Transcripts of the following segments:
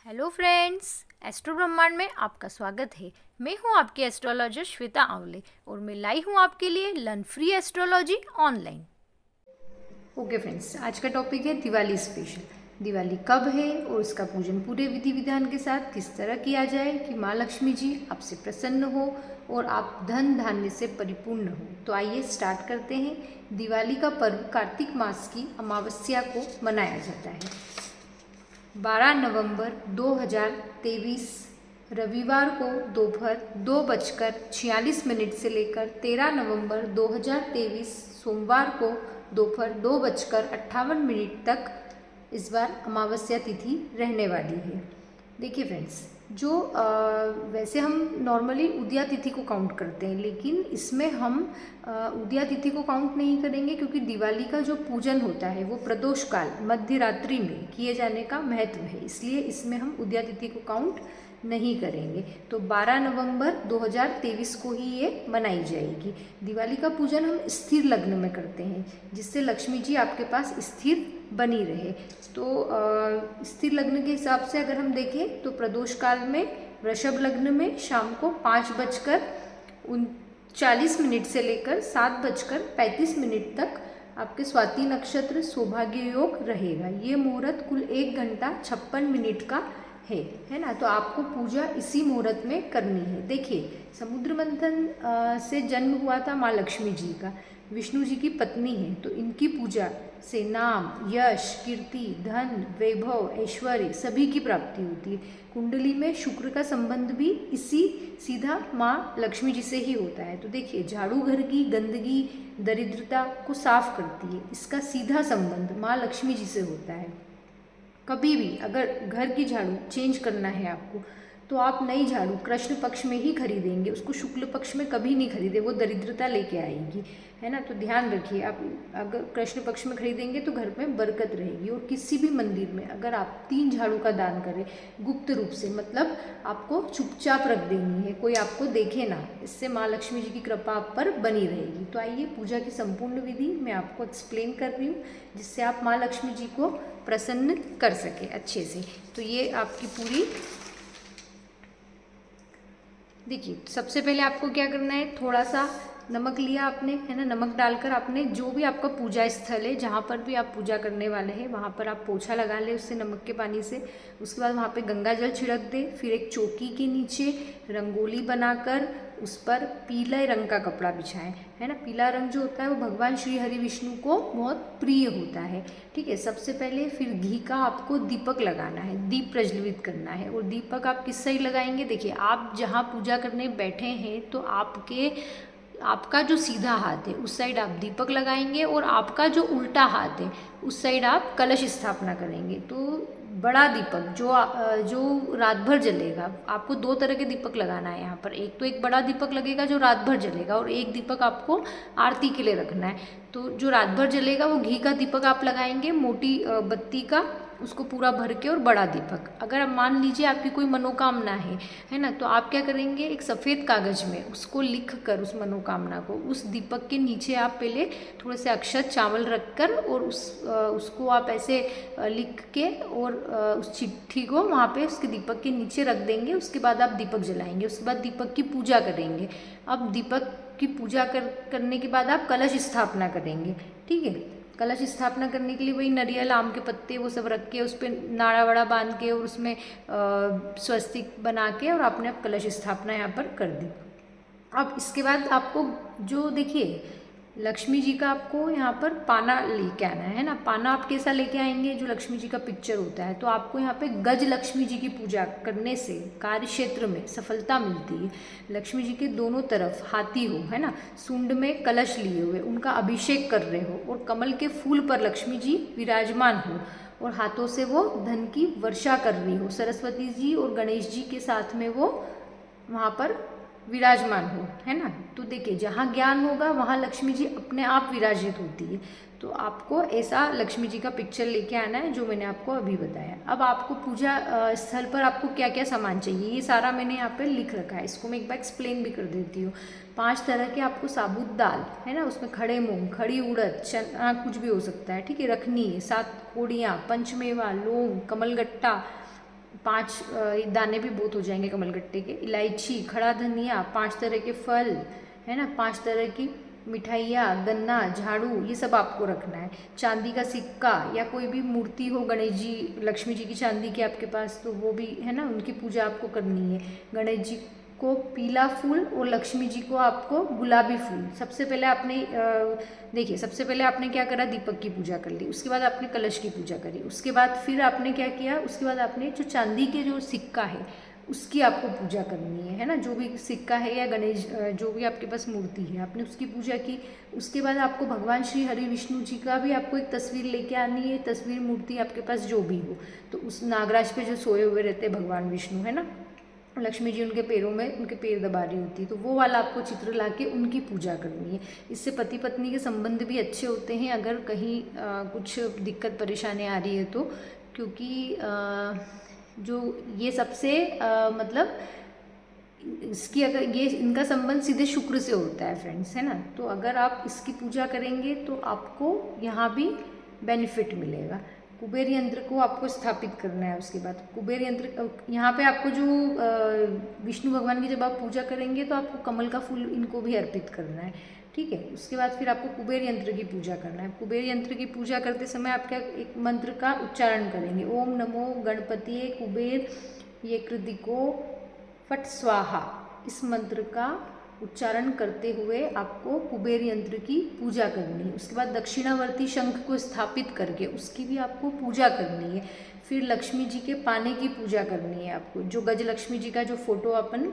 Hello friends, astro ब्रह्मांड में आपका स्वागत है। मैं हूं आपकी एस्ट्रोलॉजर श्वेता आंवले और मैं लाई हूं आपके लिए learn free astrology online. Okay friends, आज का टॉपिक है दिवाली स्पेशल। दिवाली कब है और इसका पूजन पूरे विधि विधान के साथ किस तरह किया जाए कि माँ लक्ष्मी जी आपसे प्रसन्न हो और आप धन धान्य से परिपूर्ण हो। तो आइए स्टार्ट करते हैं। दिवाली का पर्व कार्तिक मास की अमावस्या को मनाया जाता है। 12 नवंबर 2023 रविवार को दोपहर 2:46 से लेकर 13 नवंबर 2023 सोमवार को दोपहर 2:58 तक इस बार अमावस्या तिथि रहने वाली है। देखिए फ्रेंड्स, जो वैसे हम नॉर्मली उदया तिथि को काउंट करते हैं, लेकिन इसमें हम उदया तिथि को काउंट नहीं करेंगे क्योंकि दिवाली का जो पूजन होता है वो प्रदोष काल मध्य रात्रि में किए जाने का महत्व है, इसलिए इसमें हम उदया तिथि को काउंट नहीं करेंगे। तो 12 नवंबर 2023 को ही ये मनाई जाएगी। दिवाली का पूजन हम स्थिर लग्न में करते हैं जिससे लक्ष्मी जी आपके पास स्थिर बनी रहे। तो स्थिर लग्न के हिसाब से अगर हम देखें तो प्रदोष काल में वृषभ लग्न में शाम को 5:39 से लेकर 7:35 तक आपके स्वाति नक्षत्र सौभाग्य योग रहेगा। ये मुहूर्त कुल 1 घंटा 56 मिनट का है ना। तो आपको पूजा इसी मुहूर्त में करनी है। देखिए, समुद्र मंथन से जन्म हुआ था माँ लक्ष्मी जी का, विष्णु जी की पत्नी है, तो इनकी पूजा से नाम, यश, कीर्ति, धन, वैभव, ऐश्वर्य सभी की प्राप्ति होती है। कुंडली में शुक्र का संबंध भी इसी सीधा माँ लक्ष्मी जी से ही होता है। तो देखिए, झाड़ू घर की गंदगी दरिद्रता को साफ करती है, इसका सीधा संबंध माँ लक्ष्मी जी से होता है। कभी भी अगर घर की झाड़ू चेंज करना है आपको, तो आप नई झाड़ू कृष्ण पक्ष में ही खरीदेंगे, उसको शुक्ल पक्ष में कभी नहीं खरीदे, वो दरिद्रता लेके आएगी, है ना। तो ध्यान रखिए, आप अगर कृष्ण पक्ष में खरीदेंगे तो घर में बरकत रहेगी। और किसी भी मंदिर में अगर आप 3 झाड़ू का दान करें गुप्त रूप से, मतलब आपको चुपचाप रख देनी है, कोई आपको देखे ना, इससे माँ लक्ष्मी जी की कृपा आप पर बनी रहेगी। तो आइए पूजा की संपूर्ण विधि मैं आपको एक्सप्लेन कर रही हूँ जिससे आप माँ लक्ष्मी जी को प्रसन्न कर सके अच्छे से। तो ये आपकी पूरी देखिए, सबसे पहले आपको क्या करना है, थोड़ा सा नमक लिया आपने, है ना। नमक डालकर आपने जो भी आपका पूजा स्थल है, जहाँ पर भी आप पूजा करने वाले हैं, वहाँ पर आप पोछा लगा ले उससे, नमक के पानी से। उसके बाद वहाँ पे गंगा जल छिड़क दे। फिर एक चौकी के नीचे रंगोली बनाकर उस पर पीले रंग का कपड़ा बिछाएं, है ना। पीला रंग जो होता है वो भगवान श्री हरि विष्णु को बहुत प्रिय होता है, ठीक है। सबसे पहले फिर घी का आपको दीपक लगाना है, दीप प्रज्वलित करना है। और दीपक आप किस साइड लगाएंगे, देखिए, आप जहाँ पूजा करने बैठे हैं तो आपका जो सीधा हाथ है उस साइड आप दीपक लगाएंगे और आपका जो उल्टा हाथ है उस साइड आप कलश स्थापना करेंगे। तो बड़ा दीपक जो रात भर जलेगा, आपको 2 तरह के दीपक लगाना है यहाँ पर। एक तो एक बड़ा दीपक लगेगा जो रात भर जलेगा, और एक दीपक आपको आरती के लिए रखना है। तो जो रात भर जलेगा वो घी का दीपक आप लगाएंगे, मोटी बत्ती का, उसको पूरा भर के। और बड़ा दीपक, अगर आप मान लीजिए आपकी कोई मनोकामना है ना, तो आप क्या करेंगे, एक सफ़ेद कागज़ में उसको लिख कर, उस मनोकामना को उस दीपक के नीचे आप पहले थोड़े से अक्षत चावल रख कर और उसको आप ऐसे लिख के और उस चिट्ठी को वहाँ पे उसके दीपक के नीचे रख देंगे। उसके बाद आप दीपक जलाएंगे, उसके बाद दीपक की पूजा करेंगे। अब दीपक की पूजा करने के बाद आप कलश स्थापना करेंगे, ठीक है। कलश स्थापना करने के लिए वही नारियल, आम के पत्ते, वो सब रख के उस पर नाड़ा वाड़ा बांध के और उसमें स्वस्तिक बना के और आपने अब कलश स्थापना यहाँ पर कर दी। अब इसके बाद आपको जो देखिए, लक्ष्मी जी का आपको यहाँ पर पाना लेके आना है ना। पाना आप कैसा लेके आएंगे, जो लक्ष्मी जी का पिक्चर होता है। तो आपको यहाँ पे गज लक्ष्मी जी की पूजा करने से कार्य क्षेत्र में सफलता मिलती है। लक्ष्मी जी के दोनों तरफ हाथी हो, है ना, सूंड में कलश लिए हुए, उनका अभिषेक कर रहे हो, और कमल के फूल पर लक्ष्मी जी विराजमान हो, और हाथों से वो धन की वर्षा कर रही हो। सरस्वती जी और गणेश जी के साथ में वो वहाँ पर विराजमान हो, है ना। तो देखिए, जहाँ ज्ञान होगा वहाँ लक्ष्मी जी अपने आप विराजित होती है। तो आपको ऐसा लक्ष्मी जी का पिक्चर लेके आना है जो मैंने आपको अभी बताया। अब आपको पूजा स्थल पर आपको क्या क्या सामान चाहिए, ये सारा मैंने यहाँ पर लिख रखा है, इसको मैं एक बार एक्सप्लेन भी कर देती हूँ। 5 तरह के आपको साबुत दाल, है ना, उसमें खड़े मूंग, खड़ी उड़द, चना, कुछ भी हो सकता है, ठीक है, रखनी है। 7 कोड़ियाँ, पंचमेवा, लौंग, कमलगट्टा, 5 दाने भी बहुत हो जाएंगे कमलगट्टे के। इलायची, खड़ा धनिया, 5 तरह के फल, है ना, 5 तरह की मिठाइयाँ, गन्ना, झाड़ू, ये सब आपको रखना है। चांदी का सिक्का या कोई भी मूर्ति हो, गणेश जी, लक्ष्मी जी की चांदी की आपके पास, तो वो भी है ना, उनकी पूजा आपको करनी है। गणेश जी को पीला फूल और लक्ष्मी जी को आपको गुलाबी फूल। सबसे पहले आपने देखिए, सबसे पहले आपने क्या करा, दीपक की पूजा कर ली, उसके बाद आपने कलश की पूजा करी, उसके बाद फिर आपने क्या किया, उसके बाद आपने जो चांदी के जो सिक्का है उसकी आपको पूजा करनी है ना, जो भी सिक्का है या गणेश जो भी आपके पास मूर्ति है आपने उसकी पूजा की। उसके बाद आपको भगवान श्री हरि विष्णु जी का भी आपको एक तस्वीर लेके आनी है, तस्वीर मूर्ति आपके पास जो भी हो, तो उस नागराज पे जो सोए हुए रहते हैं भगवान विष्णु, है ना, लक्ष्मी जी उनके पैरों में उनके पैर दबा रही होती है, तो वो वाला आपको चित्र लाके उनकी पूजा करनी है। इससे पति पत्नी के संबंध भी अच्छे होते हैं, अगर कहीं कुछ दिक्कत परेशानी आ रही है तो, क्योंकि जो ये सबसे मतलब इसकी अगर ये इनका संबंध सीधे शुक्र से होता है फ्रेंड्स, है ना, तो अगर आप इसकी पूजा करेंगे तो आपको यहाँ भी बेनिफिट मिलेगा। कुबेर यंत्र को आपको स्थापित करना है। उसके बाद कुबेर यंत्र यहाँ पे आपको जो विष्णु भगवान की जब आप पूजा करेंगे तो आपको कमल का फूल इनको भी अर्पित करना है, ठीक है। उसके बाद फिर आपको कुबेर यंत्र की पूजा करना है। कुबेर यंत्र की पूजा करते समय आप क्या एक मंत्र का उच्चारण करेंगे, ओम नमो गणपति कुबेर ये कृतिको फट स्वाहा। इस मंत्र का उच्चारण करते हुए आपको कुबेर यंत्र की पूजा करनी है। उसके बाद दक्षिणावर्ती शंख को स्थापित करके उसकी भी आपको पूजा करनी है। फिर लक्ष्मी जी के पाने की पूजा करनी है आपको, जो गज लक्ष्मी जी का जो फोटो अपन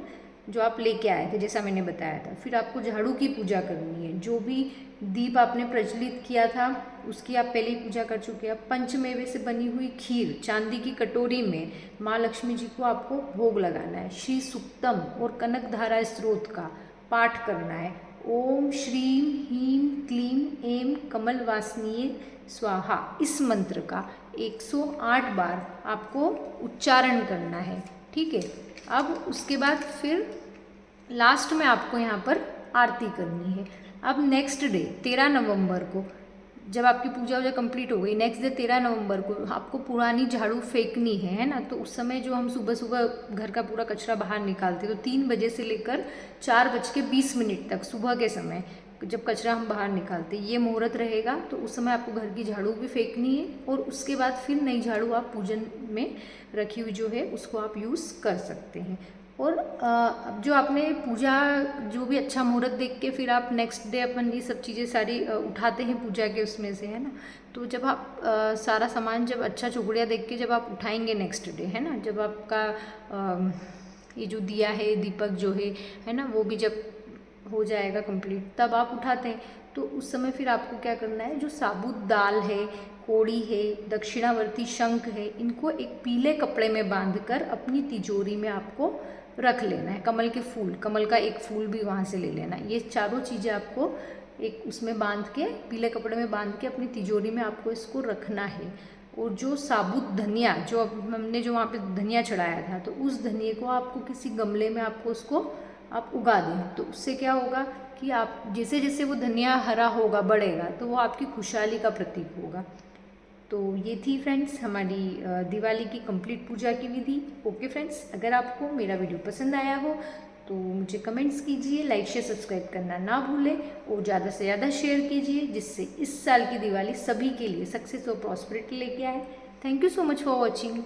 जो आप लेके आए थे जैसा मैंने बताया था। फिर आपको झाड़ू की पूजा करनी है। जो भी दीप आपने प्रज्वलित किया था उसकी आप पहले ही पूजा कर चुके हैं। पंचमेवे से बनी हुई खीर चांदी की कटोरी में माँ लक्ष्मी जी को आपको भोग लगाना है। श्री सुक्तम और कनक धारा स्त्रोत का पाठ करना है। ओम श्रीम ह्रीम क्लीम एम कमल वासनीय स्वाहा, इस मंत्र का 108 बार आपको उच्चारण करना है, ठीक है। अब उसके बाद फिर लास्ट में आपको यहाँ पर आरती करनी है। अब नेक्स्ट डे 13 नवंबर को जब आपकी पूजा वूजा कंप्लीट हो गई, नेक्स्ट डे 13 नवंबर को आपको पुरानी झाड़ू फेंकनी है ना। तो उस समय जो हम सुबह सुबह घर का पूरा कचरा बाहर निकालते तो 3 बजे से लेकर 4:20 तक सुबह के समय जब कचरा हम बाहर निकालते ये मुहूर्त रहेगा। तो उस समय आपको घर की झाड़ू भी फेंकनी है और उसके बाद फिर नई झाड़ू आप पूजन में रखी हुई जो है उसको आप यूज़ कर सकते हैं। और जो आपने पूजा जो भी अच्छा मुहूर्त देख के फिर आप नेक्स्ट डे अपन ये सब चीज़ें सारी उठाते हैं पूजा के उसमें से, है ना। तो जब आप सारा सामान जब अच्छा चुगड़िया देख के जब आप उठाएंगे नेक्स्ट डे, है ना, जब आपका ये जो दिया है दीपक जो है ना, वो भी जब हो जाएगा कंप्लीट तब आप उठाते हैं। तो उस समय फिर आपको क्या करना है, जो साबुत दाल है, कोड़ी है, दक्षिणावर्ती शंख है, इनको एक पीले कपड़े में बांधकर अपनी तिजोरी में आपको रख लेना है। कमल के फूल, कमल का एक फूल भी वहाँ से ले लेना है। ये चारों चीज़ें आपको एक उसमें बांध के पीले कपड़े में बांध के अपनी तिजोरी में आपको इसको रखना है। और जो साबुत धनिया जो हमने जो वहाँ पे धनिया चढ़ाया था तो उस धनिया को आपको किसी गमले में आपको उसको आप उगा दें। तो उससे क्या होगा कि आप जैसे जैसे वो धनिया हरा होगा बढ़ेगा तो वो आपकी खुशहाली का प्रतीक होगा। तो ये थी फ्रेंड्स हमारी दिवाली की कंप्लीट पूजा की विधि। ओके फ्रेंड्स, अगर आपको मेरा वीडियो पसंद आया हो तो मुझे कमेंट्स कीजिए, लाइक शेयर सब्सक्राइब करना ना भूलें और ज़्यादा से ज़्यादा शेयर कीजिए जिससे इस साल की दिवाली सभी के लिए सक्सेस और प्रॉस्पेरिटी लेके आए। Thank you so much for watching.